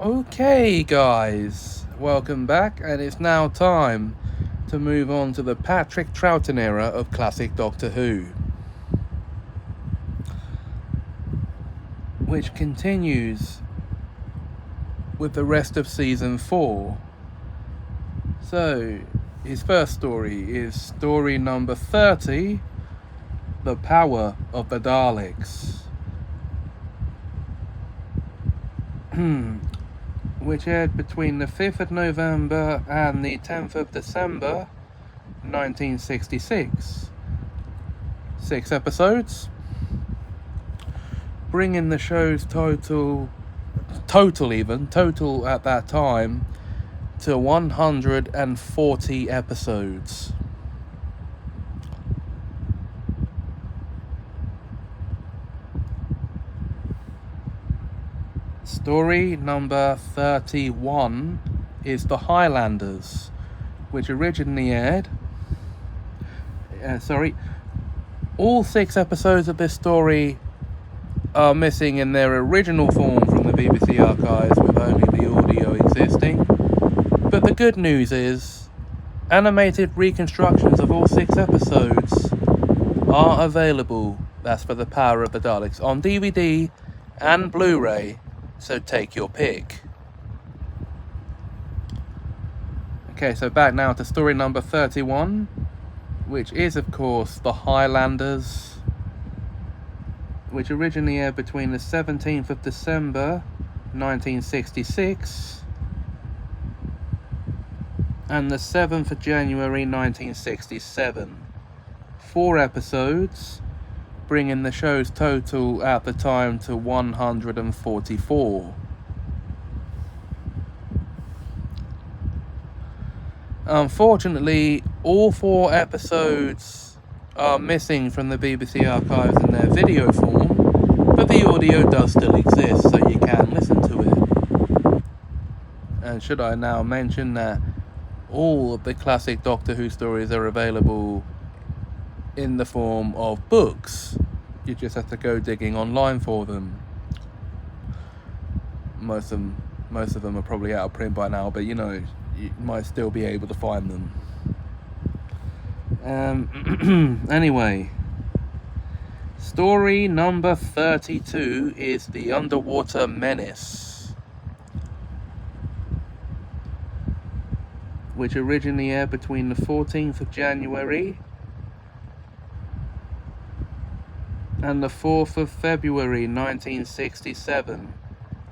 Okay guys, welcome back, and it's now time to move on to the Patrick Troughton era of classic Doctor Who, which continues with the rest of season 4. So his first story is story number 30, The Power of the Daleks, which aired between the 5th of November and the 10th of December 1966. 6 episodes, bringing the show's total at that time to 140 episodes. Story number 31 is The Highlanders, which originally aired... all 6 episodes of this story are missing in their original form from the BBC archives, with only the audio existing. But the good news is, animated reconstructions of all 6 episodes are available, that's for The Power of the Daleks, on DVD and Blu-ray. So take your pick. Okay, so back now to story number 31, which is of course The Highlanders, which originally aired between the 17th of December 1966 and the 7th of January 1967. 4 episodes, bringing the show's total at the time to 144. Unfortunately, all 4 episodes are missing from the BBC archives in their video form, but the audio does still exist, so you can listen to it. And should I now mention that all of the classic Doctor Who stories are available in the form of books. You just have to go digging online for them. Most of them are probably out of print by now, but you might still be able to find them. Anyway, story number 32 is The Underwater Menace, which originally aired between the 14th of January and the 4th of February 1967.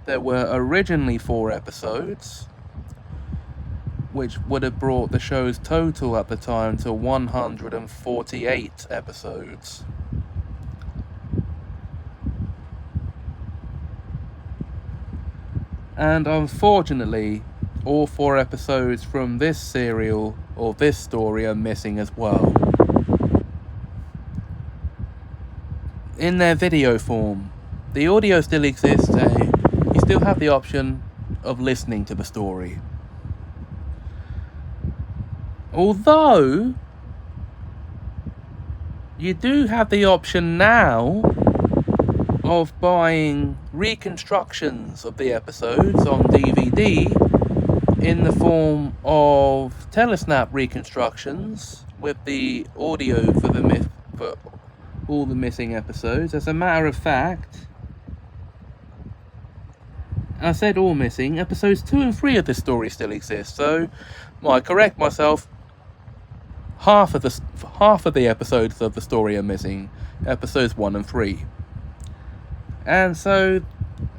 There were originally 4 episodes, which would have brought the show's total at the time to 148 episodes. And unfortunately, all 4 episodes from this serial, or this story, are missing as well. In their video form, the audio still exists, you still have the option of listening to the story. Although, you do have the option now of buying reconstructions of the episodes on DVD in the form of telesnap reconstructions with the audio for all the missing episodes. As a matter of fact, I said all missing, episodes 2 and 3 of this story still exist, so I correct myself. Half of the episodes of the story are missing, episodes 1 and 3. And so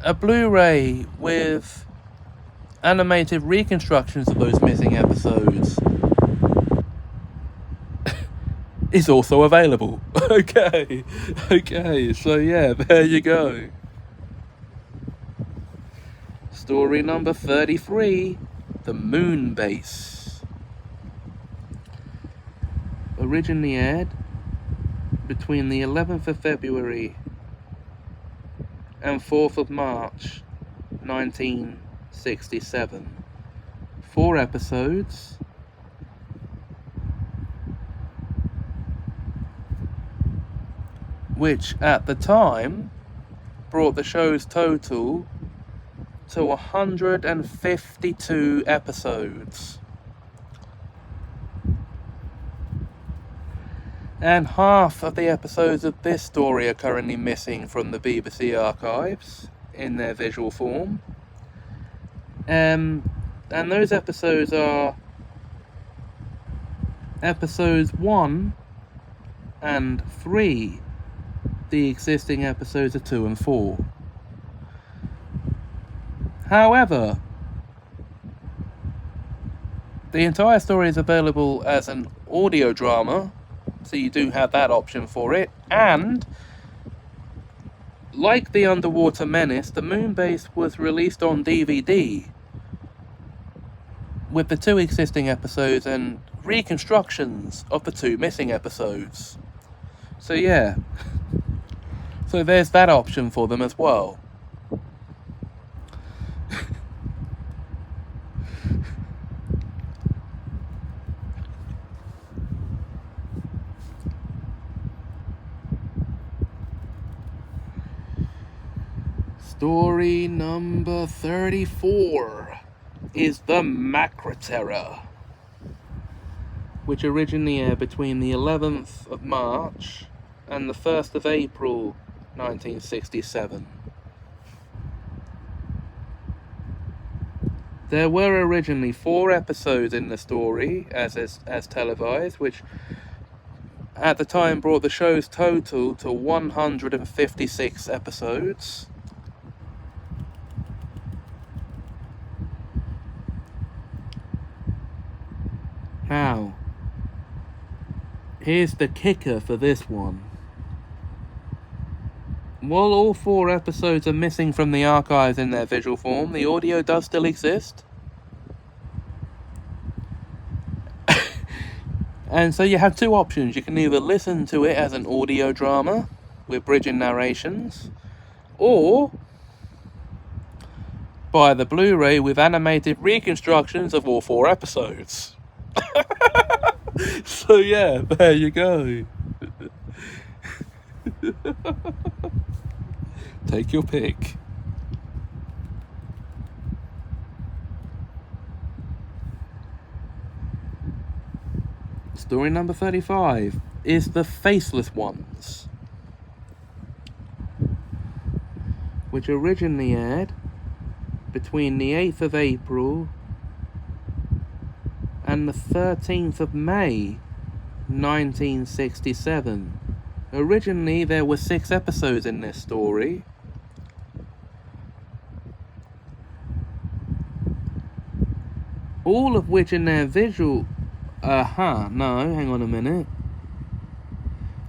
a Blu-ray with animated reconstructions of those missing episodes is also available. Okay, so yeah, there you go. Story number 33, The Moon Base. Originally aired between the 11th of February and 4th of March 1967. 4 episodes, which at the time brought the show's total to 152 episodes. And half of the episodes of this story are currently missing from the BBC archives in their visual form. And those episodes are episodes 1 and 3. The existing episodes are 2 and 4. However, the entire story is available as an audio drama, so you do have that option for it. And like The Underwater Menace, the Moon Base was released on DVD with the 2 existing episodes and reconstructions of the 2 missing episodes. So yeah, so there's that option for them as well. Story number 34 is The Macroterror, which originally aired between the 11th of March and the 1st of April 1967. There were originally 4 episodes in the story as televised, which at the time brought the show's total to 156 episodes. Now, here's the kicker for this one. While all 4 episodes are missing from the archives in their visual form, the audio does still exist. And so you have 2 options. You can either listen to it as an audio drama with bridging narrations, or buy the Blu-ray with animated reconstructions of all 4 episodes. So yeah, there you go. Take your pick. Story number 35 is The Faceless Ones, which originally aired between the 8th of April and the 13th of May 1967. Originally there were 6 episodes in this story. All of which in their visual... hang on a minute.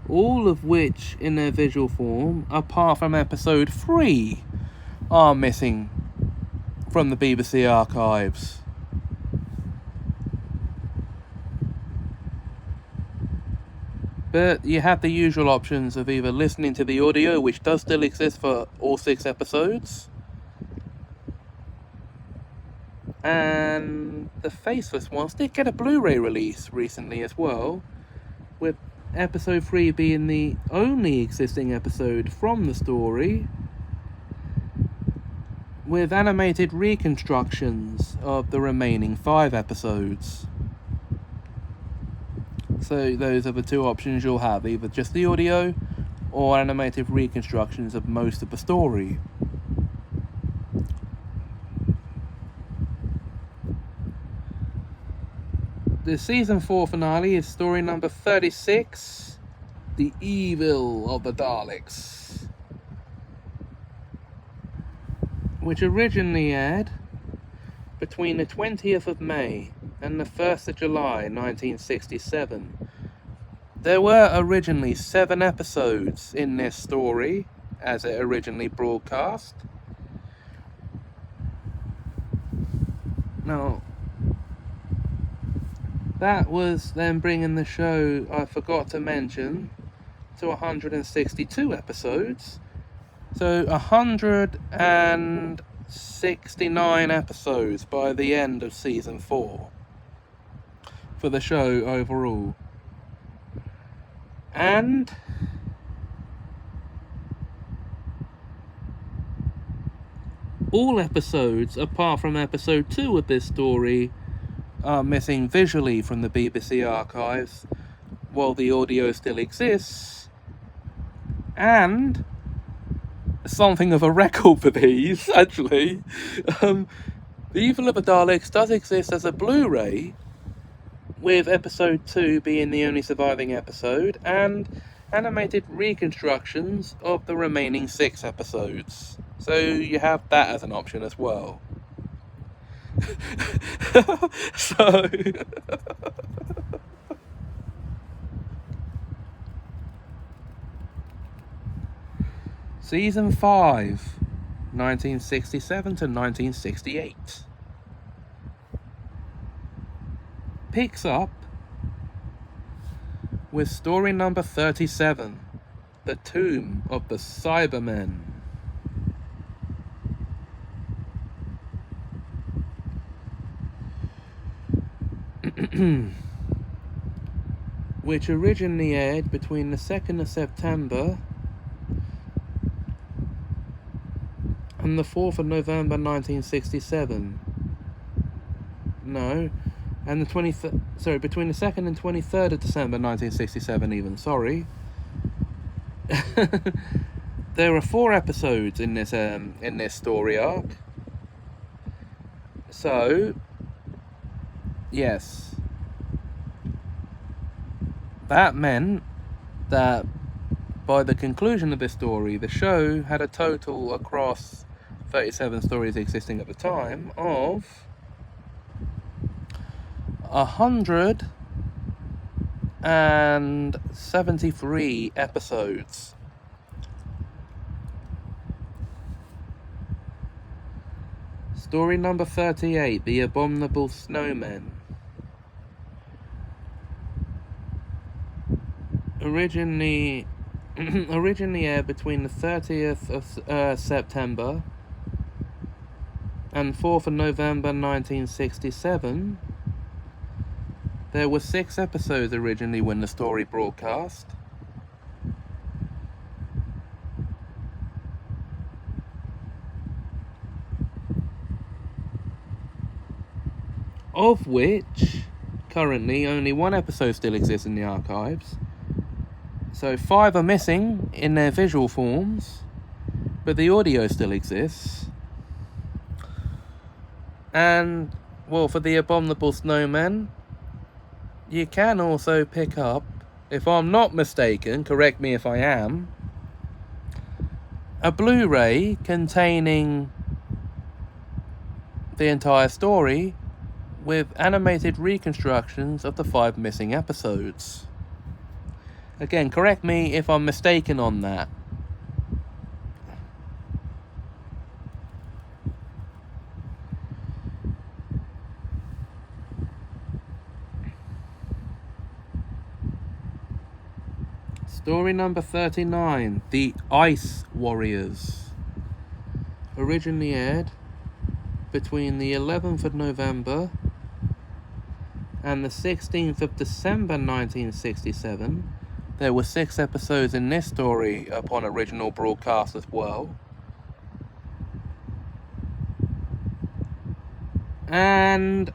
All of which in their visual form, apart from episode 3, are missing from the BBC archives. But you have the usual options of either listening to the audio, which does still exist for all 6 episodes, and The Faceless Ones did get a Blu-ray release recently as well, with episode 3 being the only existing episode from the story, with animated reconstructions of the remaining 5 episodes. So those are the 2 options you'll have, either just the audio or animated reconstructions of most of the story. The season 4 finale is story number 36, The Evil of the Daleks, which originally aired between the 20th of May and the 1st of July 1967. There were originally 7 episodes in this story as it originally broadcast. Now, that was then bringing the show, I forgot to mention, to 162 episodes. So 169 episodes by the end of season 4 for the show overall. And all episodes apart from episode 2 of this story are missing visually from the BBC archives, while the audio still exists. And something of a record for these, actually. The Evil of the Daleks does exist as a Blu-ray, with episode 2 being the only surviving episode, and animated reconstructions of the remaining 6 episodes. So you have that as an option as well. So... Season 5, 1967 to 1968. Picks up with story number 37, The Tomb of the Cybermen. Which originally aired between the 2nd of September and the 4th of November 1967. No, and the between the 2nd and 23rd of December 1967 even, sorry. There are 4 episodes in this story arc. So, yes. That meant that by the conclusion of this story, the show had a total across 37 stories existing at the time of 173 episodes. Story number 38, The Abominable Snowmen. Originally aired between the 30th of September and 4th of November 1967. There were 6 episodes originally when the story broadcast. Of which, currently, only 1 episode still exists in the archives. So 5 are missing in their visual forms, but the audio still exists. And, well, for The Abominable Snowmen, you can also pick up, if I'm not mistaken, correct me if I am, a Blu-ray containing the entire story with animated reconstructions of the 5 missing episodes. Again, correct me if I'm mistaken on that. Story number 39, The Ice Warriors. Originally aired between the 11th of November and the 16th of December 1967. There were 6 episodes in this story upon original broadcast as well. And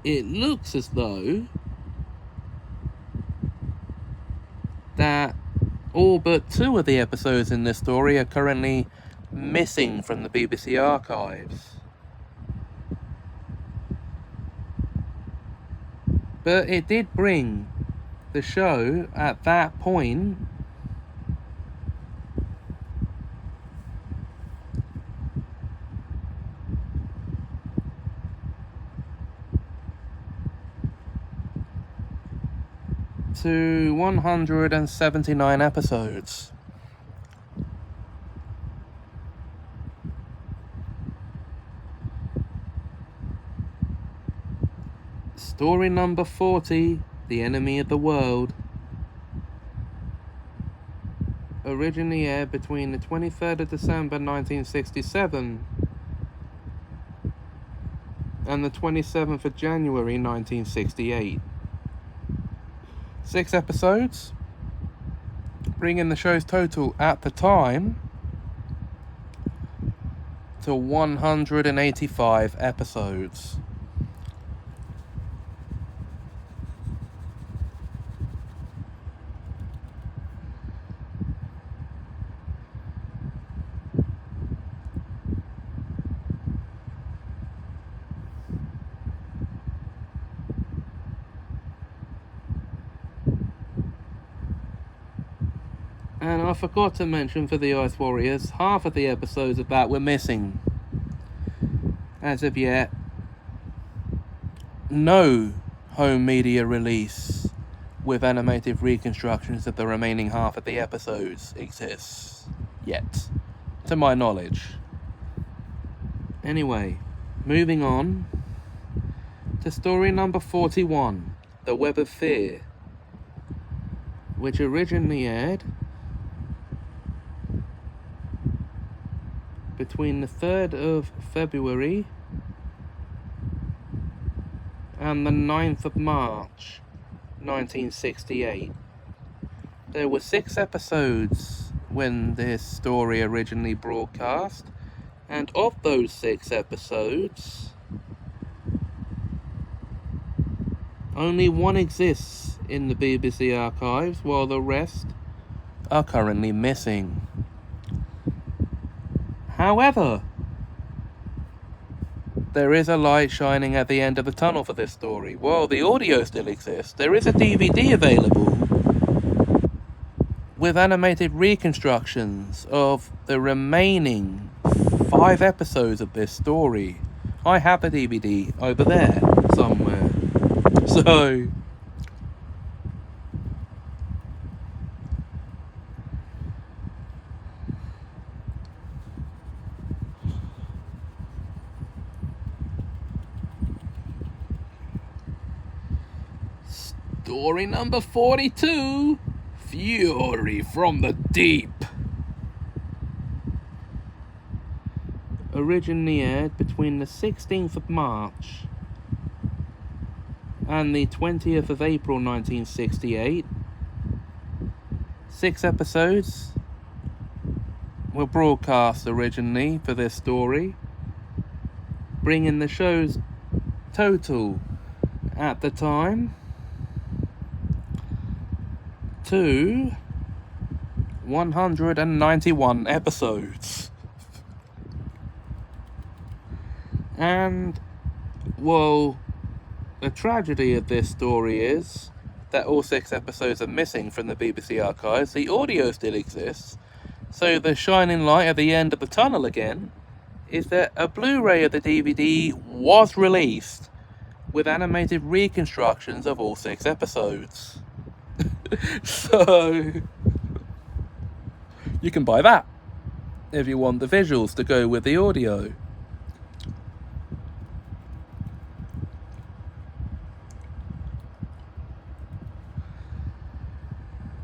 it looks as though that all but 2 of the episodes in this story are currently missing from the BBC archives. But it did bring the show at that point to 179 episodes. Story number 40, The Enemy of the World. Originally aired between the 23rd of December 1967 and the 27th of January 1968. 6 episodes, bringing the show's total at the time to 185 episodes. And I forgot to mention for the Ice Warriors, half of the episodes of that were missing. As of yet, no home media release with animated reconstructions of the remaining half of the episodes exists yet, to my knowledge. Anyway, moving on to story number 41, The Web of Fear, which originally aired between the 3rd of February and the 9th of March 1968. There were 6 episodes when this story originally broadcast, and of those 6 episodes, only one exists in the BBC archives, while the rest are currently missing. However, there is a light shining at the end of the tunnel for this story. While the audio still exists, there is a DVD available with animated reconstructions of the remaining 5 episodes of this story. I have the DVD over there somewhere. So story number 42, Fury from the Deep. Originally aired between the 16th of March and the 20th of April 1968. 6 episodes were broadcast originally for this story, bringing the show's total at the time to 191 episodes. And, well, the tragedy of this story is that all 6 episodes are missing from the BBC archives. The audio still exists, so the shining light at the end of the tunnel again is that a Blu-ray of the DVD was released with animated reconstructions of all 6 episodes. So you can buy that if you want the visuals to go with the audio.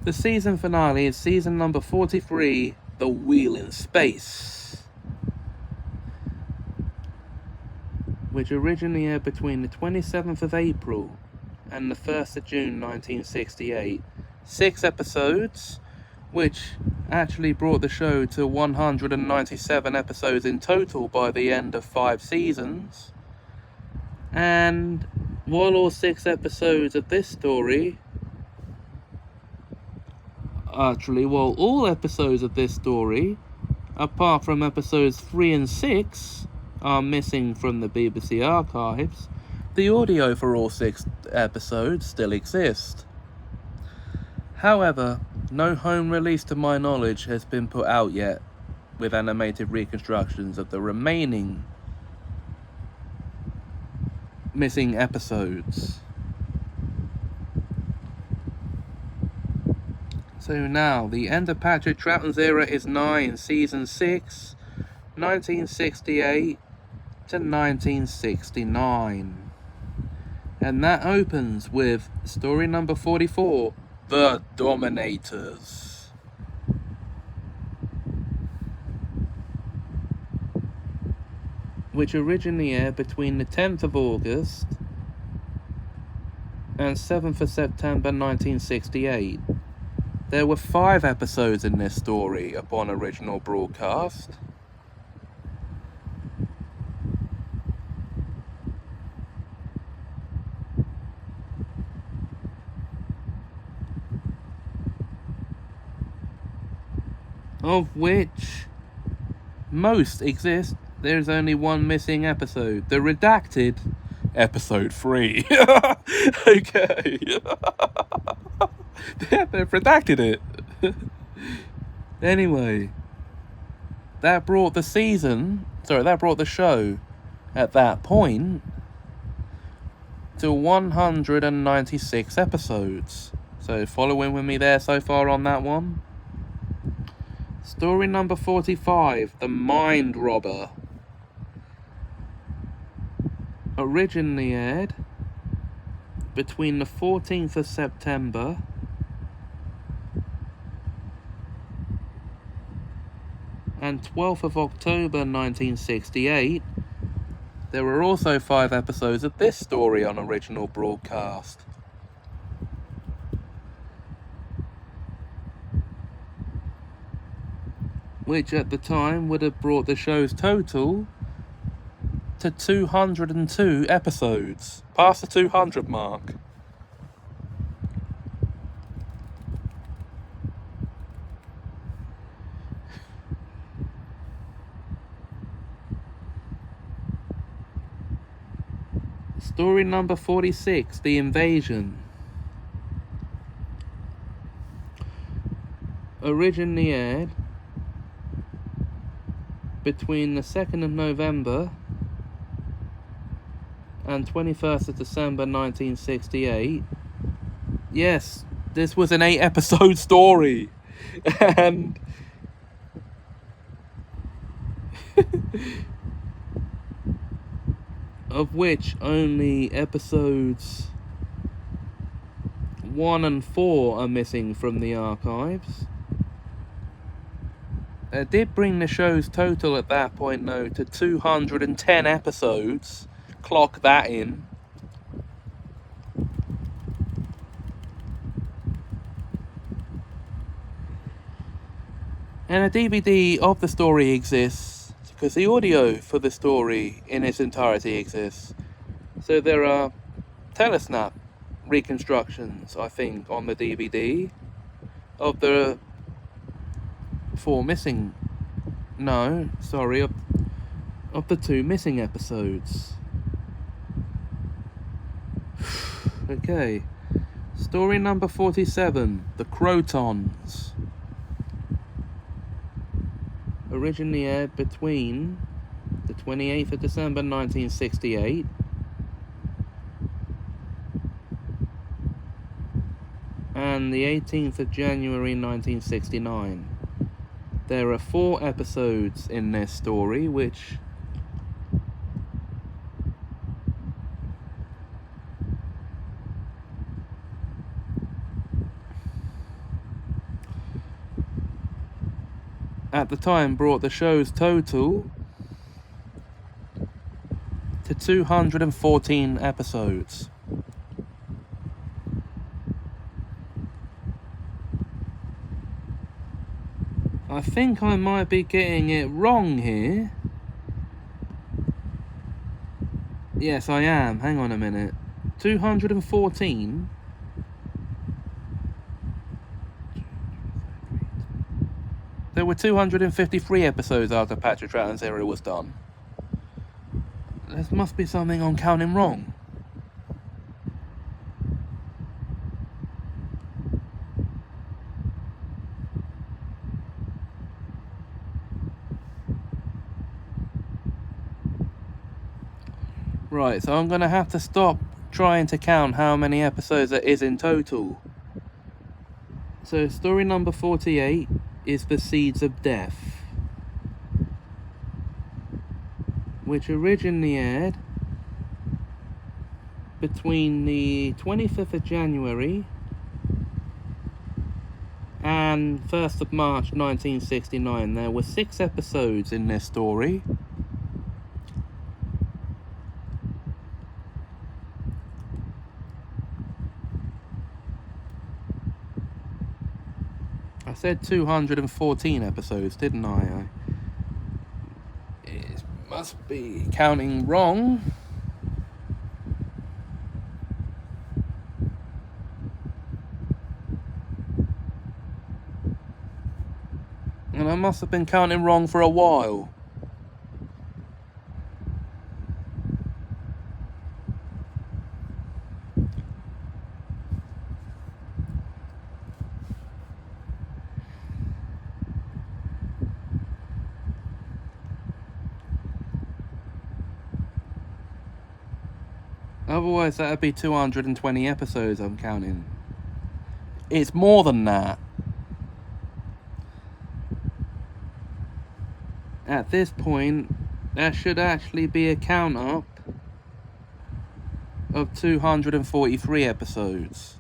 The season finale is season number 43, The Wheel in Space, which originally aired between the 27th of April and the 1st of June 1968. 6 episodes, which actually brought the show to 197 episodes in total by the end of 5 seasons. And while all 6 episodes of this story, all episodes of this story, apart from episodes 3 and 6, are missing from the BBC archives, the audio for all 6 episodes still exists. However, no home release to my knowledge has been put out yet with animated reconstructions of the remaining missing episodes. So now, the end of Patrick Troughton's era is 9, season 6, 1968 to 1969. And that opens with story number 44, The Dominators. Which originally aired between the 10th of August and 7th of September 1968. There were 5 episodes in this story upon original broadcast. of which most exist. There's only one missing episode, the redacted episode 3. Okay. Yeah, they've redacted it. Anyway, that brought the show at that point to 196 episodes. So following with me there so far on that one. Story number 45, The Mind Robber. Originally aired between the 14th of September and 12th of October 1968. There were also 5 episodes of this story on original broadcast. Which at the time would have brought the show's total to 202 episodes, past the 200 mark. Story number 46, The Invasion. Originally aired between the 2nd of November and 21st of December 1968. Yes, this was an 8-episode story. And of which only episodes 1 and 4 are missing from the archives. It did bring the show's total at that point, though, to 210 episodes. Clock that in. And a DVD of the story exists, because the audio for the story in its entirety exists. So there are telesnap reconstructions, I think, on the DVD of the 4 missing... No, sorry, of the 2 missing episodes. Okay. Story number 47, The Crotons. Originally aired between the 28th of December 1968 and the 18th of January 1969. There are 4 episodes in this story, which at the time brought the show's total to 214 episodes. I think I might be getting it wrong here. Yes, I am. Hang on a minute. 214? There were 253 episodes after Patrick Troughton's era was done. There must be something I'm counting wrong. Right, so I'm going to have to stop trying to count how many episodes there is in total. So story number 48 is The Seeds of Death, which originally aired between the 25th of January and 1st of March 1969. There were 6 episodes in this story. I said 214 episodes, didn't I? It must be counting wrong. And I must have been counting wrong for a while. Otherwise, that'd be 220 episodes I'm counting. It's more than that. At this point, there should actually be a count up of 243 episodes.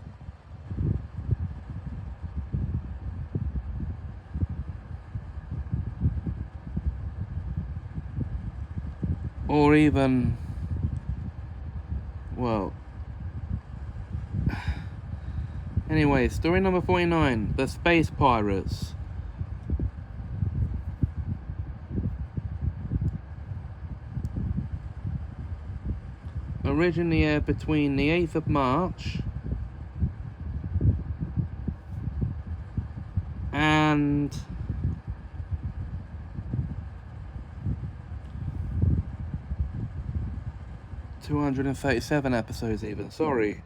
Or even, well, anyway, story number 49, The Space Pirates. Originally aired between the 8th of March and ...237 episodes even, sorry.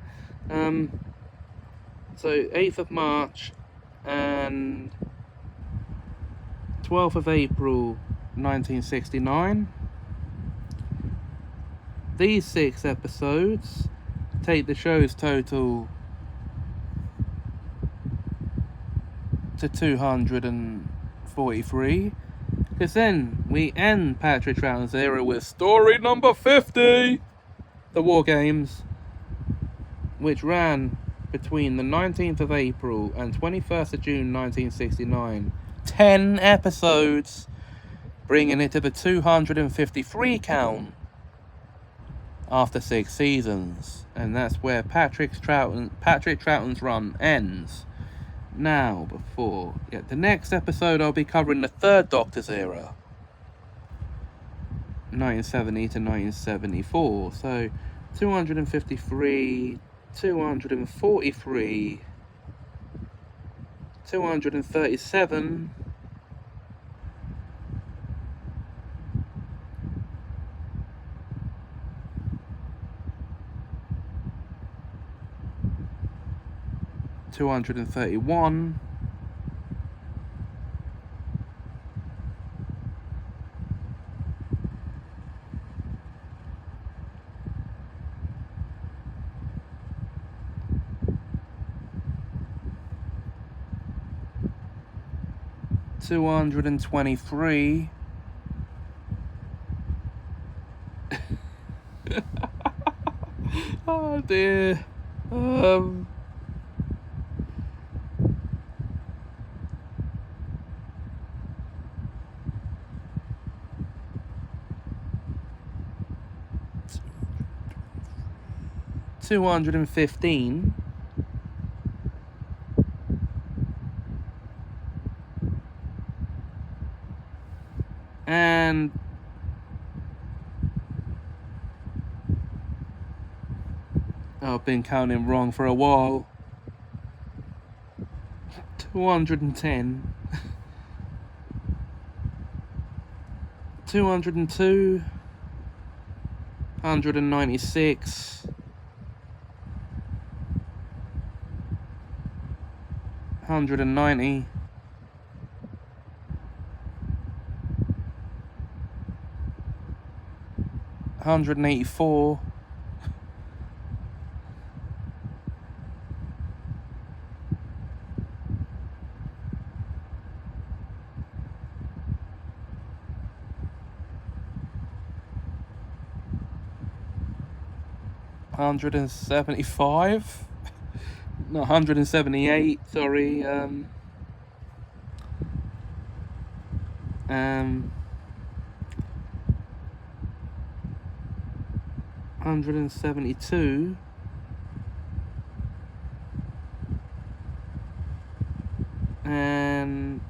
So 8th of March and 12th of April 1969. These 6 episodes take the show's total to 243. Because then we end Patrick Troughton's era with story number 50, The War Games, which ran between the 19th of April and 21st of June 1969. 10 episodes, bringing it to the 253 count after 6 seasons. And that's where Patrick Troughton's run ends. Now, before the next episode, I'll be covering the 3rd Doctor's era, 1970 to 1974. So 253, 243, 237, 231, 223. Oh dear. 215. And I've been counting wrong for a while. 210. 202. 196. 190. 184. 175. No, 178, sorry. 172. And 173.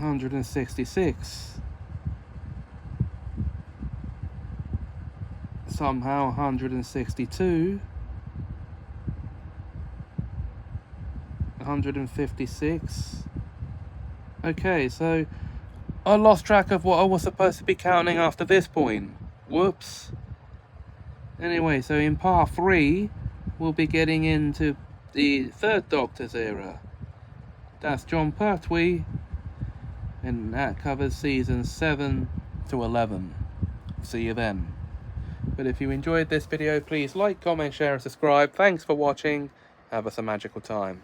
166. Somehow 162. 156. Okay, so I lost track of what I was supposed to be counting after this point. Whoops. Anyway, so in part 3, we'll be getting into the third Doctor's era. That's John Pertwee, and that covers seasons 7 to 11. See you then. But if you enjoyed this video, please like, comment, share and subscribe. Thanks for watching. Have us a magical time.